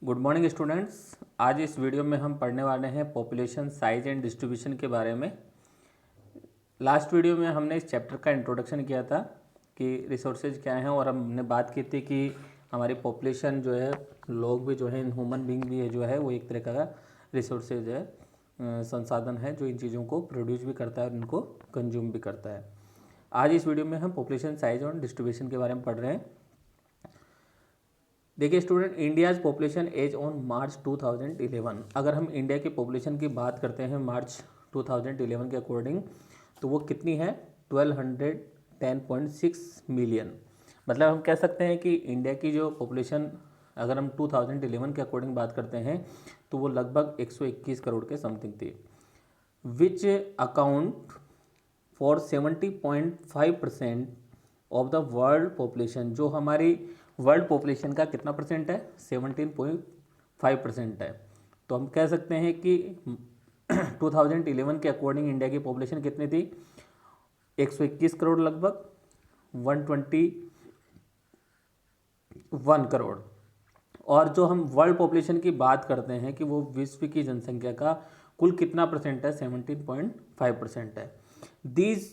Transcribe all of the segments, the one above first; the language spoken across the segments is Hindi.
Good morning students. आज इस वीडियो में हम पढ़ने वाले हैं पॉपुलेशन साइज एंड डिस्ट्रीब्यूशन के बारे में। लास्ट वीडियो में हमने इस चैप्टर का इंट्रोडक्शन किया था कि रिसोर्सेज क्या हैं, और हमने बात की थी कि हमारी पॉपुलेशन जो है, लोग भी जो है, ह्यूमन बींग भी है जो है, वो एक तरह का रिसोर्सेज है, संसाधन है जो इन चीज़ों को प्रोड्यूस भी करता है और इनको कंज्यूम भी करता है। आज इस वीडियो में हम पॉपुलेशन साइज और डिस्ट्रीब्यूशन के बारे में पढ़ रहे हैं। देखिए student, India's population as on March 2011, अगर हम इंडिया की पॉपुलेशन की बात करते हैं मार्च 2011 के अकॉर्डिंग, तो वो कितनी है? 1210.6 मिलियन। मतलब हम कह सकते हैं कि इंडिया की जो पॉपुलेशन अगर हम 2011 के अकॉर्डिंग बात करते हैं तो वो लगभग 121 करोड़ के समथिंग थी, which account for 70.5% of the world population. जो हमारी वर्ल्ड पॉपुलेशन का कितना परसेंट है? 17.5% है। तो हम कह सकते हैं कि 2011 के अकॉर्डिंग इंडिया की पॉपुलेशन कितनी थी? 121 करोड़, लगभग 121 करोड़। और जो हम वर्ल्ड पॉपुलेशन की बात करते हैं कि वो विश्व की जनसंख्या का कुल कितना परसेंट है? 17.5% है। These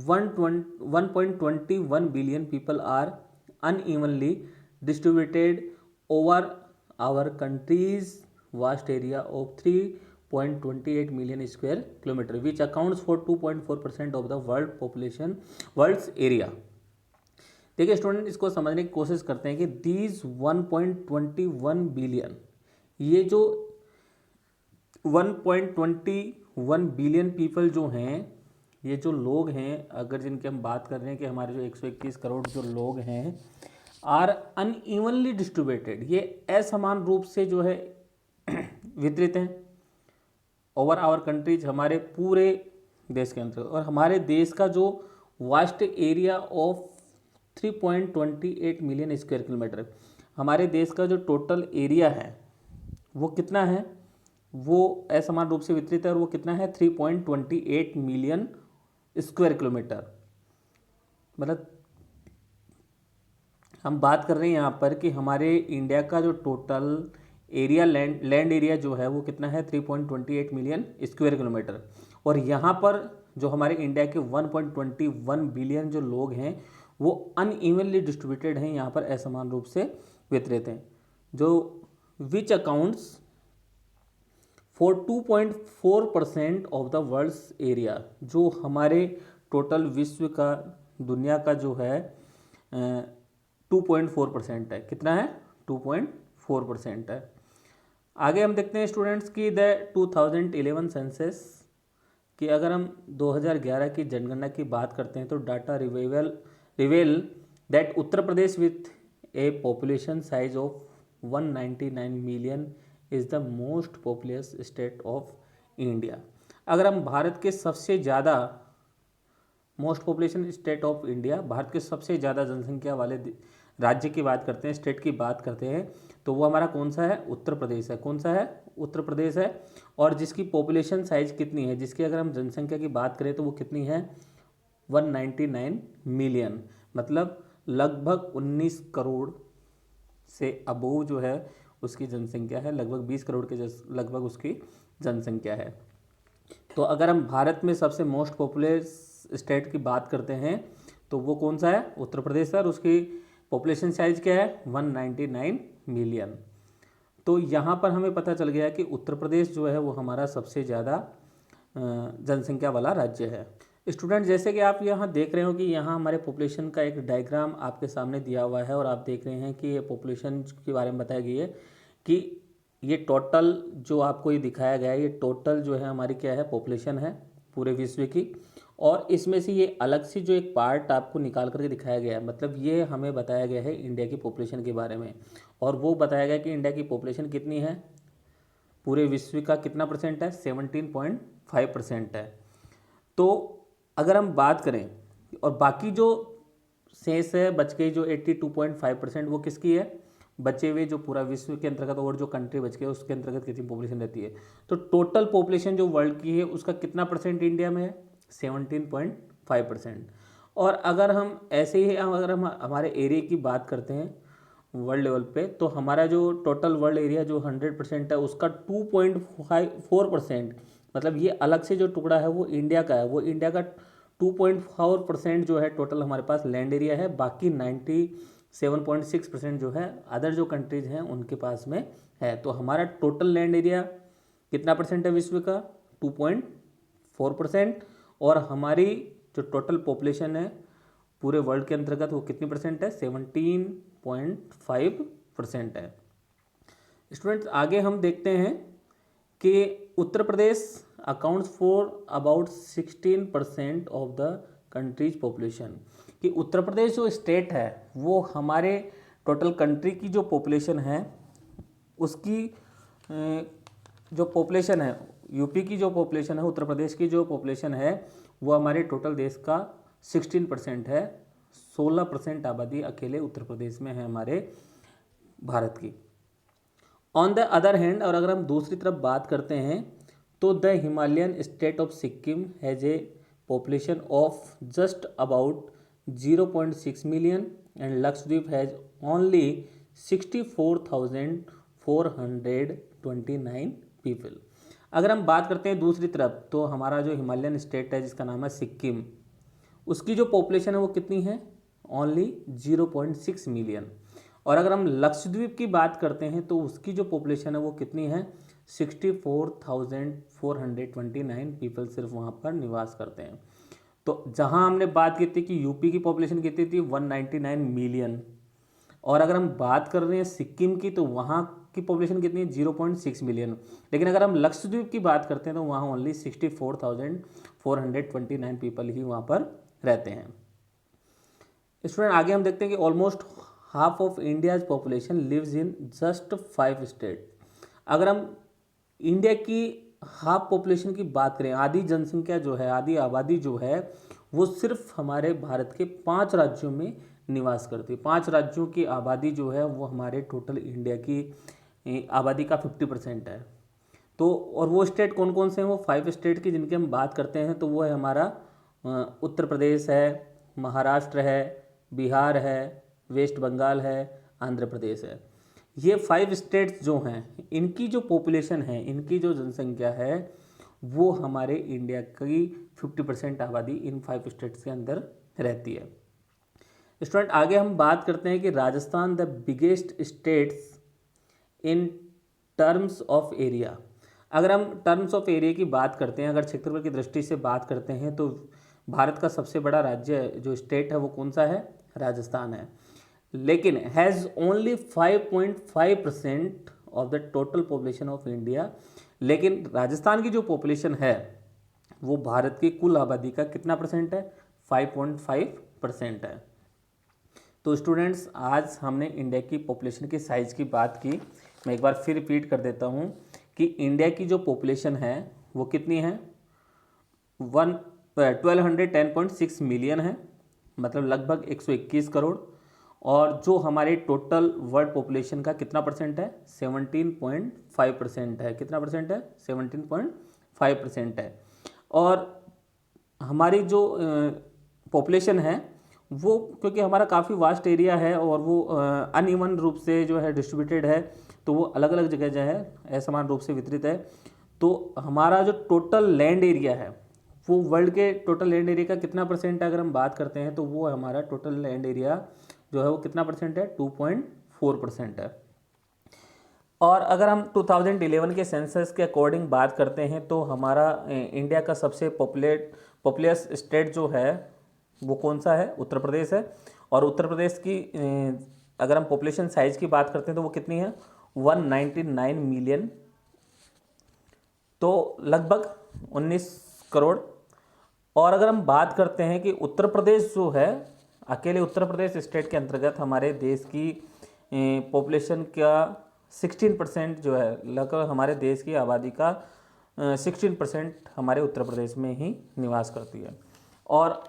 1.21 billion people are unevenly distributed over our country's vast area of 3.28 million square kilometer, which accounts for 2.4% of the world's area. देखिए स्टूडेंट, इसको समझने की कोशिश करते हैं कि दीज 1.21 बिलियन, ये जो 1.21 बिलियन पीपल जो हैं, ये जो लोग हैं, अगर जिनकी हम बात कर रहे हैं कि हमारे जो 121 करोड़ जो लोग हैं, आर अनइवनली डिस्ट्रीब्यूटेड, ये असमान रूप से जो है वितरित हैं ओवर आवर कंट्रीज, हमारे पूरे देश के अंतर्गत। और हमारे देश का जो vast area of 3.28 million square kilometre, हमारे देश का जो टोटल एरिया है वो कितना है? वो असमान रूप से वितरित है, और वो कितना है? 3.28 मिलियन स्क्वायर किलोमीटर। मतलब हम बात कर रहे हैं यहाँ पर कि हमारे इंडिया का जो टोटल एरिया, लैंड एरिया जो है वो कितना है? 3.28 मिलियन स्क्वायर किलोमीटर। और यहाँ पर जो हमारे इंडिया के 1.21 बिलियन जो लोग हैं वो अनइवनली डिस्ट्रीब्यूटेड हैं, यहाँ पर असमान रूप से वितरित हैं, जो which accounts for 2.4% of the world's area. जो हमारे टोटल विश्व का, दुनिया का जो है 2.4% है। कितना है? 2.4% है। आगे हम देखते हैं स्टूडेंट्स की द 2011 सेंसस कि अगर हम 2011 की जनगणना की बात करते हैं तो data रिवेल that Uttar Pradesh with A population size of 199 million is the most populous state of India. अगर हम भारत के सबसे ज़्यादा most population state of India, Bharat के सबसे ज़्यादा जनसंख्या वाले राज्य की बात करते हैं, स्टेट की बात करते हैं, तो वो हमारा कौन सा है? उत्तर प्रदेश है। कौन सा है? उत्तर प्रदेश है। और जिसकी पॉपुलेशन साइज कितनी है? जिसकी अगर हम जनसंख्या की बात करें तो वो कितनी है? 199 मिलियन। मतलब लगभग 19 करोड़ से अबोव जो है उसकी जनसंख्या है, लगभग 20 करोड़ के लगभग उसकी जनसंख्या है। तो अगर हम भारत में सबसे मोस्ट पॉपुलस स्टेट की बात करते हैं तो वो कौन सा है? उत्तर प्रदेश है। और उसकी पॉपुलेशन साइज क्या है? 199 मिलियन। तो यहाँ पर हमें पता चल गया कि उत्तर प्रदेश जो है वो हमारा सबसे ज़्यादा जनसंख्या वाला राज्य है। स्टूडेंट, जैसे कि आप यहाँ देख रहे हो कि यहाँ हमारे पॉपुलेशन का एक डायग्राम आपके सामने दिया हुआ है, और आप देख रहे हैं कि ये पॉपुलेशन के बारे में बताया गया है कि ये टोटल जो आपको ये दिखाया गया है, ये टोटल जो है हमारी क्या है? पॉपुलेशन है पूरे विश्व की। और इसमें से ये अलग से जो एक पार्ट आपको निकाल करके दिखाया गया है, मतलब ये हमें बताया गया है इंडिया की पॉपुलेशन के बारे में। और वो बताया गया कि इंडिया की पॉपुलेशन कितनी है? पूरे विश्व का कितना परसेंट है? 17.5% है। तो अगर हम बात करें, और बाकी जो शेष है बच गई जो 82.5%, वो किसकी है? बचे हुए जो पूरा विश्व के अंतर्गत और जो कंट्री बच गए उसके अंतर्गत कितनी पॉपुलेशन रहती है? तो टोटल पॉपुलेशन जो वर्ल्ड की है उसका कितना परसेंट इंडिया में है? 17.5%। और अगर हम ऐसे ही अगर हम हमारे एरिया की बात करते हैं वर्ल्ड लेवल पे, तो हमारा जो टोटल वर्ल्ड एरिया जो 100% है उसका 2.4%, मतलब ये अलग से जो टुकड़ा है वो इंडिया का है, वो इंडिया का 2.4% जो है टोटल हमारे पास लैंड एरिया है। बाकी 97.6% जो है अदर जो कंट्रीज हैं उनके पास में है। तो हमारा टोटल लैंड एरिया कितना परसेंट है विश्व का? 2.4%। और हमारी जो टोटल पॉपुलेशन है पूरे वर्ल्ड के अंतर्गत वो कितनी परसेंट है? 17.5% है। स्टूडेंट्स आगे हम देखते हैं कि Uttar Pradesh accounts for about 16% of the country's population, कि उत्तर प्रदेश जो स्टेट है वो हमारे टोटल कंट्री की जो पॉपुलेशन है उसकी जो पॉपुलेशन है, यूपी की जो पॉपुलेशन है, उत्तर प्रदेश की जो पॉपुलेशन है वो हमारे टोटल देश का 16% है। 16% आबादी अकेले उत्तर प्रदेश में है हमारे भारत की। ऑन द अदर हैंड, और अगर हम दूसरी तरफ बात करते हैं तो the Himalayan state of Sikkim has a population of just about 0.6 million and Lakshadweep has only 64,429 people. अगर हम बात करते हैं दूसरी तरफ तो हमारा जो हिमालयन स्टेट है जिसका नाम है सिक्किम, उसकी जो पॉपुलेशन है वो कितनी है? Only 0.6 million. और अगर हम लक्षद्वीप की बात करते हैं तो उसकी जो पॉपुलेशन है वो कितनी है? 64,429 पीपल सिर्फ वहाँ पर निवास करते हैं। तो जहाँ हमने बात की थी कि यूपी की पॉपुलेशन कितनी थी? 199 मिलियन। और अगर हम बात कर रहे हैं सिक्किम की तो वहाँ की पॉपुलेशन कितनी है? 0.6 मिलियन। लेकिन अगर हम लक्षद्वीप की बात करते हैं तो वहाँ ओनली 64,429 पीपल ही वहाँ पर रहते हैं। स्टूडेंट आगे हम देखते हैं कि almost half of India's population lives in just 5 state. अगर हम इंडिया की हाफ पॉपुलेशन की बात करें, आधी जनसंख्या जो है, आधी आबादी जो है वो सिर्फ हमारे भारत के 5 राज्यों में निवास करती है। 5 राज्यों की आबादी जो है वो हमारे टोटल इंडिया की आबादी का 50% है। तो और वो स्टेट कौन कौन से हैं? वो 5 स्टेट की जिनकी हम बात करते हैं तो वो है हमारा उत्तर प्रदेश है, महाराष्ट्र है, बिहार है, वेस्ट बंगाल है, आंध्र प्रदेश है। ये 5 स्टेट्स जो हैं इनकी जो पॉपुलेशन है, इनकी जो जनसंख्या है वो हमारे इंडिया की 50% आबादी इन 5 स्टेट्स के अंदर रहती है। स्टूडेंट आगे हम बात करते हैं कि Rajasthan the biggest states in terms of area. अगर हम टर्म्स ऑफ एरिया की बात करते हैं, अगर क्षेत्रफल की दृष्टि से बात करते हैं तो भारत का सबसे बड़ा राज्य जो स्टेट है वो कौन सा है? राजस्थान है। लेकिन has only 5.5% of the total population of India. लेकिन राजस्थान की जो पॉपुलेशन है वो भारत की कुल आबादी का कितना परसेंट है? 5.5% है। तो स्टूडेंट्स आज हमने इंडिया की पॉपुलेशन की साइज़ की बात की। मैं एक बार फिर रिपीट कर देता हूँ कि इंडिया की जो पॉपुलेशन है वो कितनी है? 1210.6 मिलियन है, मतलब लगभग 121 करोड़। और जो हमारे टोटल वर्ल्ड पॉपुलेशन का कितना परसेंट है? 17.5% है। कितना परसेंट है? 17.5% है। और हमारी जो पॉपुलेशन है वो, क्योंकि हमारा काफ़ी वास्ट एरिया है और वो अनइवन रूप से जो है डिस्ट्रीब्यूटेड है, तो वो अलग अलग जगह जो है असमान रूप से वितरित है। तो हमारा जो टोटल लैंड एरिया है वो वर्ल्ड के टोटल लैंड एरिया का कितना परसेंट है? अगर हम बात करते हैं तो वो हमारा टोटल लैंड एरिया जो है वो कितना परसेंट है? 2.4% है। और अगर हम 2011 के सेंसस के अकॉर्डिंग बात करते हैं तो हमारा इंडिया का सबसे पॉपुलस स्टेट जो है वो कौन सा है? उत्तर प्रदेश है। और उत्तर प्रदेश की अगर हम पॉपुलेशन साइज की बात करते हैं तो वो कितनी है? 199 मिलियन, तो लगभग 19 करोड़। और अगर हम बात करते हैं कि उत्तर प्रदेश जो है, अकेले उत्तर प्रदेश स्टेट के अंतर्गत हमारे देश की पॉपुलेशन का 16% जो है, लगभग हमारे देश की आबादी का 16% हमारे उत्तर प्रदेश में ही निवास करती है। और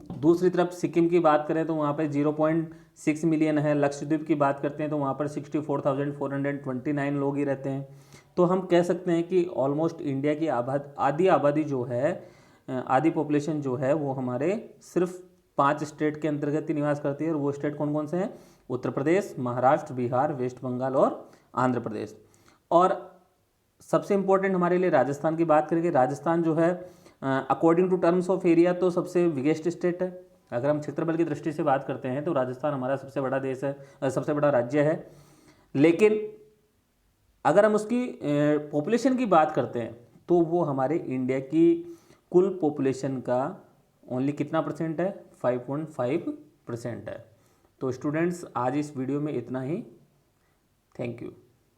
दूसरी तरफ सिक्किम की बात करें तो वहाँ पे 0.6 मिलियन है। लक्षद्वीप की बात करते हैं तो वहाँ पर 64,429 लोग ही रहते हैं। तो हम कह सकते हैं कि ऑलमोस्ट इंडिया की आधी आबादी जो है, आधी पॉपुलेशन जो है वो हमारे सिर्फ 5 स्टेट के अंतर्गत ही निवास करती है, और वो स्टेट कौन कौन से हैं? उत्तर प्रदेश, महाराष्ट्र, बिहार, वेस्ट बंगाल और आंध्र प्रदेश। और सबसे इम्पोर्टेंट हमारे लिए राजस्थान की बात करेंगे। राजस्थान जो है according to terms of area तो सबसे बिगेस्ट स्टेट है। अगर हम क्षेत्रफल की दृष्टि से बात करते हैं तो राजस्थान हमारा सबसे बड़ा देश है, सबसे बड़ा राज्य है। लेकिन अगर हम उसकी पॉपुलेशन की बात करते हैं तो वो हमारे इंडिया की कुल पॉपुलेशन का ओनली कितना परसेंट है? 5.5% है। तो स्टूडेंट्स आज इस वीडियो में इतना ही। Thank you.